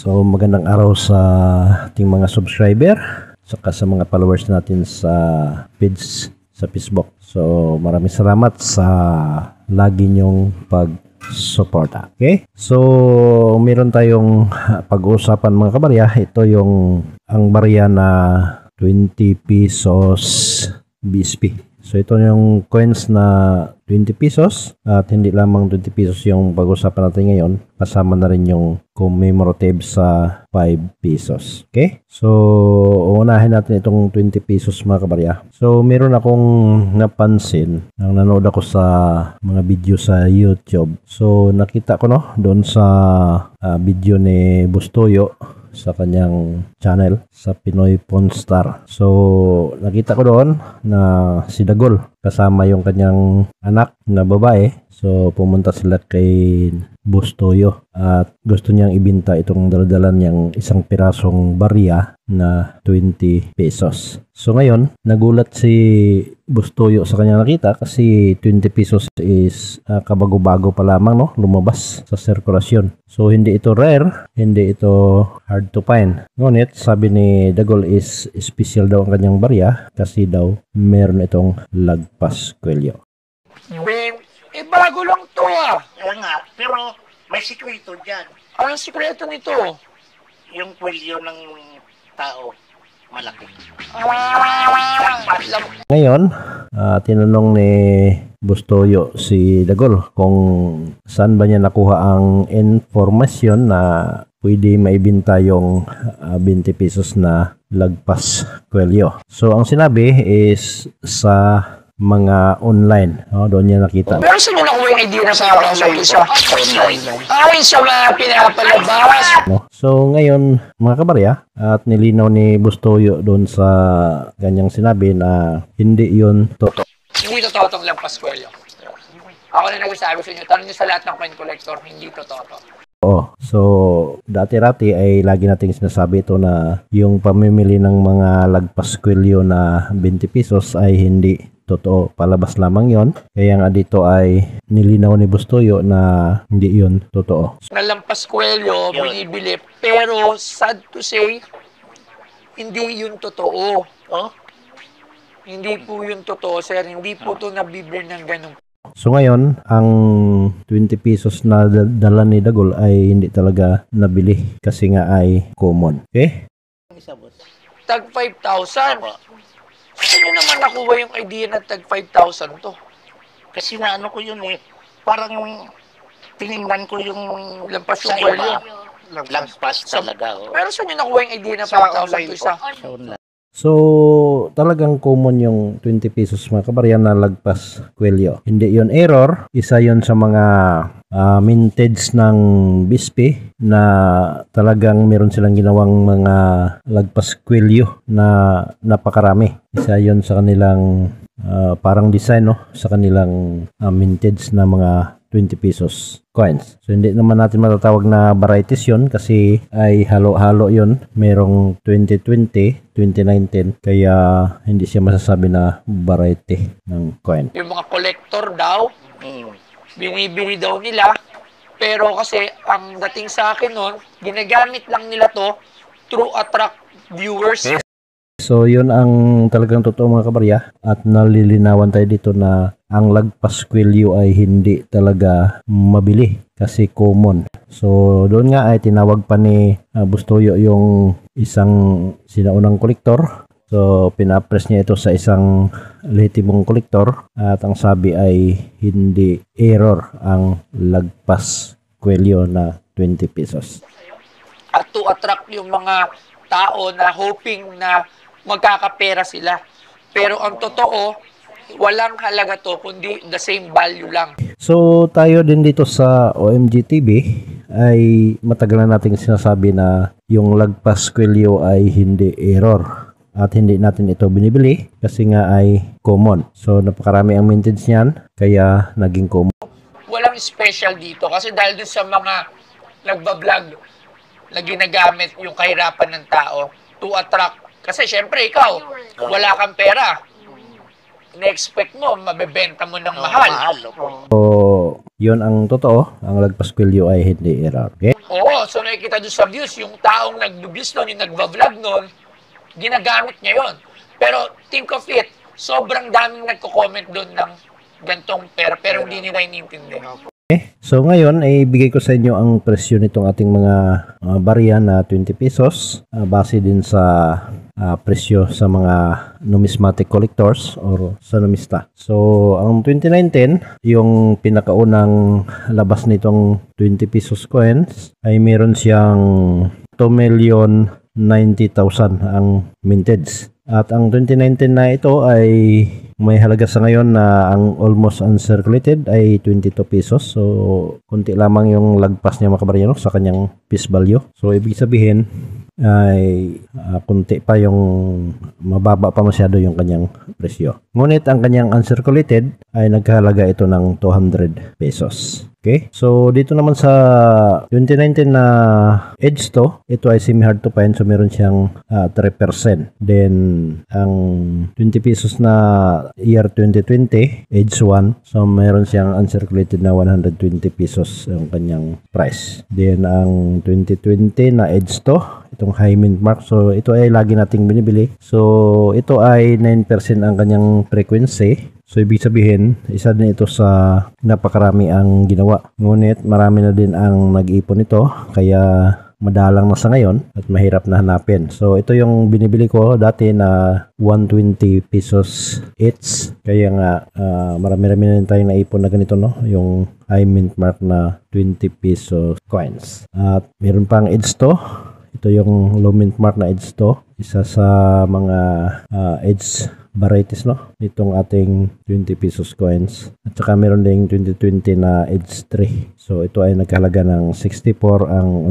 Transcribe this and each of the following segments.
So magandang araw sa ating mga subscriber saka sa mga followers natin sa page sa Facebook. So maraming salamat sa lagi nyong pag-suporta. Okay? So meron tayong pag-uusapan mga kabarya. Ito yung ang barya na 20 pesos BSP. So ito yung coins na 20 pesos at hindi lamang 20 pesos yung pag-usapan natin ngayon, kasama na rin yung commemorative sa 5 pesos. Okay? So unahin natin itong 20 pesos mga kabarya. So meron akong napansin nang nanood ako sa mga video sa YouTube. So nakita ko doon sa video ni Bustoyo sa kanyang channel sa Pinoy Pawn Star. So nakita ko doon na si Dagol kasama yung kanyang anak na babae. So pumunta sila kay Bustoyo at gusto niyang ibenta itong daladalan niyang isang pirasong barya na 20 pesos. So ngayon, nagulat si Bustoyo sa kanyang nakita kasi 20 pesos is kabago-bago pa lamang lumabas sa sirkulasyon. So hindi ito rare, hindi ito hard to find. Ngunit sabi ni Dagol is special daw ang kanyang barya kasi daw meron itong lagpas kwelyo. Bago lang to Oo nga, pero may sikreto dyan. Anong sikreto nito? Yung kwelyo ng tao, malaki. Ngayon, tinanong ni Bustoyo si Dagol kung saan ba niya nakuha ang informasyon na pwede maibenta yung 20 pesos na lagpas kwelyo. So ang sinabi is sa mga online. Doon niya nakita. Pero saan nyo nakuha yung idea na sa sa mga pinapalabas? So ngayon mga kabarya, at nilinaw ni Bustoyo doon sa kanyang sinabi na hindi yun totoo. Hindi totoo itong lampas kwelyo. Ako na nagsasabi sa inyo, tanong nyo sa lahat ng coin collector, hindi totoo to. So dati-rati ay lagi nating sinasabi ito na yung pamimili ng mga lagpas kwelyo na 20 pesos ay hindi totoo, palabas lamang yon. Kaya nga dito ay nilinaw ni Bustoyo na hindi yun totoo. Nalampas kwelyo, binibili, pero sad to say, hindi yun totoo. Hindi po yun totoo, sir. Hindi po ito nabibili ng ganun. So ngayon, ang 20 pesos na dala ni Dagol ay hindi talaga nabili kasi nga ay common. Okay? Tag 5,000. Saan naman nakuha yung idea na tag 5,000 to? Kasi na ano ko yun parang tinignan ko yung lampas yung kwelyo. Lagpas talaga. Pero saan nyo nakuha yung idea na 5,000 to isa? So talagang common yung 20 pesos mga kabarya na lagpas kwelyo. Hindi yon error. Isa yon sa mga mintage ng BSP na talagang meron silang ginawang mga lagpas kwelyo na napakarami. Isa yon sa kanilang parang design sa kanilang mintage na mga 20 pesos coins. So hindi naman natin matatawag na varieties yon kasi ay halo-halo yon. Merong 2020, 2019 kaya hindi siya masasabi na variety ng coin. Yung mga collector daw, binibili daw nila, pero kasi ang dating sa akin nun, ginagamit lang nila to to attract viewers. So yun ang talagang totoo mga kabarya at nalilinawan tayo dito na ang lagpas kwelyo ay hindi talaga mabili kasi common. So doon nga ay tinawag pa ni Bustoyo yung isang sinaunang kolektor. So pinapress niya ito sa isang lehitimong kolektor at ang sabi ay hindi error ang lagpas kwelyo na 20 pesos. At to attract yung mga tao na hoping na magkakapera sila. Pero ang totoo, walang halaga to, kundi the same value lang. So tayo din dito sa OMG TV ay matagal na nating sinasabi na yung lagpas kwelyo ay hindi error. At hindi natin ito binibili kasi nga ay common. So napakarami ang mintage niyan kaya naging common. Walang special dito kasi dahil dun sa mga nagbablog na ginagamit yung kahirapan ng tao to attract. Kasi syempre ikaw, wala kang pera. Na-expect mo, mabebenta mo ng mahal. So Yun ang totoo. Ang lagpas kwelyo ay hindi error. Okay? Oo, so nakikita doon sa views, yung taong nag-views nun, yung nagbablog nun, ginagamit niya yun. Pero think of it, sobrang daming nagko-comment doon ng gantong pera, pero hindi nila inintindi. Okay. So ngayon ay ibigay ko sa inyo ang presyo nitong ating mga barya na 20 pesos base din sa presyo sa mga numismatic collectors or sa numista. So ang 2019, yung pinakaunang labas nitong 20 pesos coins ay meron siyang 2,090,000 ang mintage. At ang 2019 na ito ay may halaga sa ngayon na ang almost uncirculated ay 22 pesos. So, kunti lamang yung lagpas niya mga kabaryano sa kanyang face value. So, ibig sabihin ay kunti pa yung mababa pa masyado yung kanyang presyo. Ngunit ang kanyang uncirculated ay nagkahalaga ito ng 200 pesos. Okay? So, dito naman sa 2019 na edge to, ito ay semi-hard to find. So, meron siyang 3%. Then, ang 20 pesos na year 2020, edge 1. So, meron siyang uncirculated na 120 pesos ang kanyang price. Then, ang 2020 na edge to, itong high mint mark. So, ito ay lagi nating binibili. So, ito ay 9% ang kanyang frequency. So, ibig sabihin, isa din ito sa napakarami ang ginawa. Ngunit, marami na din ang nag-ipon nito. Kaya, madalang na sa ngayon at mahirap na hanapin. So, ito yung binibili ko dati na 120 pesos each. Kaya nga, marami-rami na rin tayong naipon na ganito, no? Yung high mint mark na 20 pesos coins. At meron pang edge to. Ito yung low mint mark na edge to. Isa sa mga edge varieties, no? Itong ating 20 pesos coins. At saka meron ding 2020 na edge 3. So, ito ay nagkahalaga ng 64 ang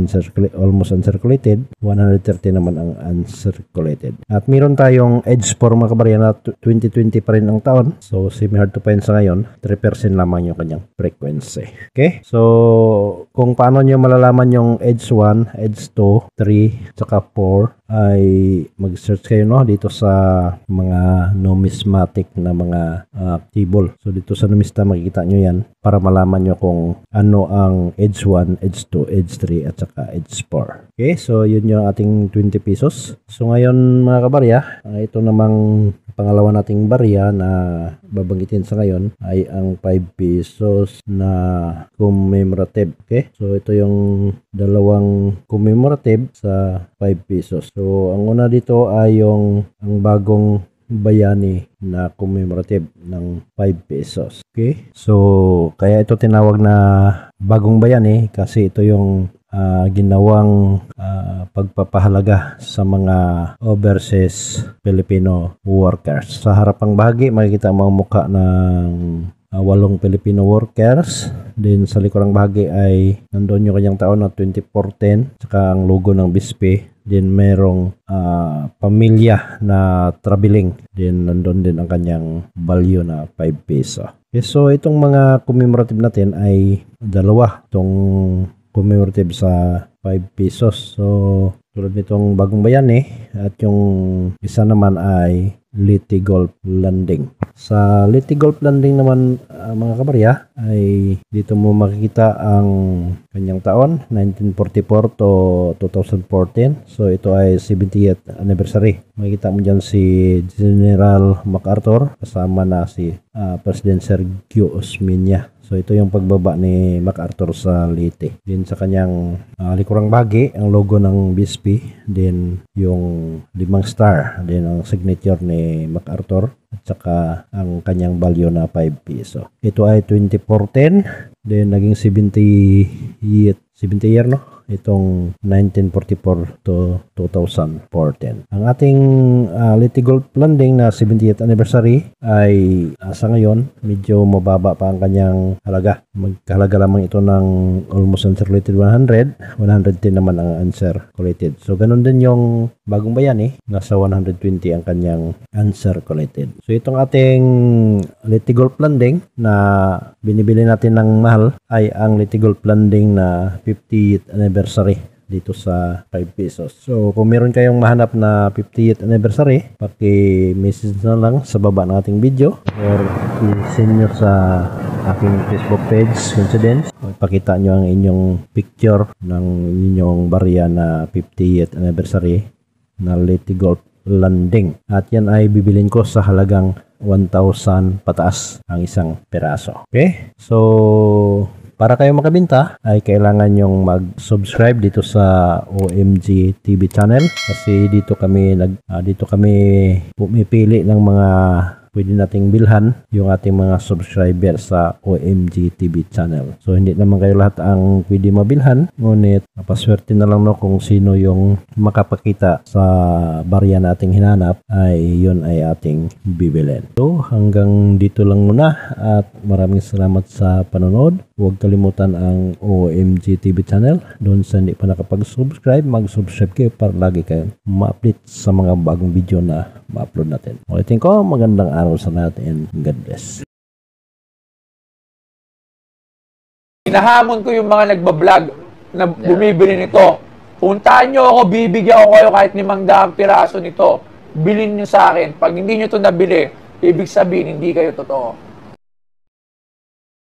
almost uncirculated. 130 naman ang uncirculated. At meron tayong edge 4 mga kabarya na 2020 pa rin ang taon. So, semi-hard to find sa ngayon. 3% lamang yung kanyang frequency. Okay? So, kung paano nyo malalaman yung edge 1, edge 2, 3, saka 4, ay mag-search kayo, no, dito sa mga numismatic na mga table. So dito sa numista makikita nyo yan para malaman nyo kung ano ang edge 1, edge 2, edge 3 at saka edge 4. Okay, so yun yung ating 20 pesos. So ngayon mga kabarya, ito namang pangalawa nating barya na babanggitin sa ngayon ay ang 5 pesos na commemorative. Okay, so ito yung dalawang commemorative sa 5 pesos. So ang una dito ay yung ang bagong bayani na commemorative ng 5 pesos. Okay? So, kaya ito tinawag na bagong bayani kasi ito yung ginawang pagpapahalaga sa mga overseas Filipino workers. Sa harapang bahagi, makikita mo ang mukha ng 8 Filipino workers. Then sa likurang bahagi ay nandoon yung kanyang taon na 2014, saka ang logo ng BISP. Then merong pamilya na traveling. Then nandun din ang kanyang value na 5 peso. Okay, so itong mga commemorative natin ay dalawa. Itong commemorative sa 5 pesos. So tulad nitong bagong bayani at yung isa naman ay Leyte Golf Landing. Sa Leyte Golf Landing naman mga kabarya ay dito mo makikita ang kanyang taon 1944 to 2014. So ito ay 70th anniversary. Makikita mo dyan si General MacArthur kasama na si President Sergio Osmeña. So ito yung pagbaba ni MacArthur sa Leyte. Din sa kanyang likurang bahagi, ang logo ng BSP, din yung 5 star, din ang signature ni MacArthur at saka ang kanyang value na 5 peso. Ito ay 2014, then naging 70 year, no? Itong 1944 to 2014. Ang ating Leyte Golf Landing na 70th anniversary ay sa ngayon medyo mababa pa ang kanyang halaga. Magkahalaga lamang ito ng almost uncirculated 100, 110 naman ang uncirculated. So ganun din yung bagong bayani, nasa 120 ang kanyang uncirculated. So itong ating Leyte Golf Landing na binibili natin ng mahal ay ang Leyte Golf Landing na 50th anniversary. dito sa 5 pesos. So kung meron kayong mahanap na 50th anniversary, paki-message na lang sa baba ng ating video or i-send nyo sa aking Facebook page, Coincidence. Ipakita nyo ang inyong picture ng inyong barya na 50th anniversary na Leyte Golf Landing. At yan ay bibilin ko sa halagang 1,000 pataas ang isang peraso. Okay? So para kayo makabenta ay kailangan nyong mag-subscribe dito sa OMG TV channel kasi dito kami pumipili ng mga pwede nating bilhan yung ating mga subscriber sa OMG TV channel. So hindi naman kayo lahat ang pwede mabilhan, ngunit napaswerte na lang no kung sino yung makapakita sa barya nating hinanap ay yun ay ating bibilin. So hanggang dito lang muna at maraming salamat sa panonood. Huwag kalimutan ang OMG TV channel. Doon sa hindi pa nakapag-subscribe, mag-subscribe kayo para lagi kayo ma-update sa mga bagong video na ma-upload natin. Ulitin ko, magandang araw sa lahat and God bless. Hinahamon ko yung mga nagbablog na bumibili nito. Puntahan nyo ako, bibigyan ko kayo kahit 500 piraso nito. Bilhin nyo sa akin. Pag hindi nyo ito nabili, ibig sabihin, hindi kayo totoo.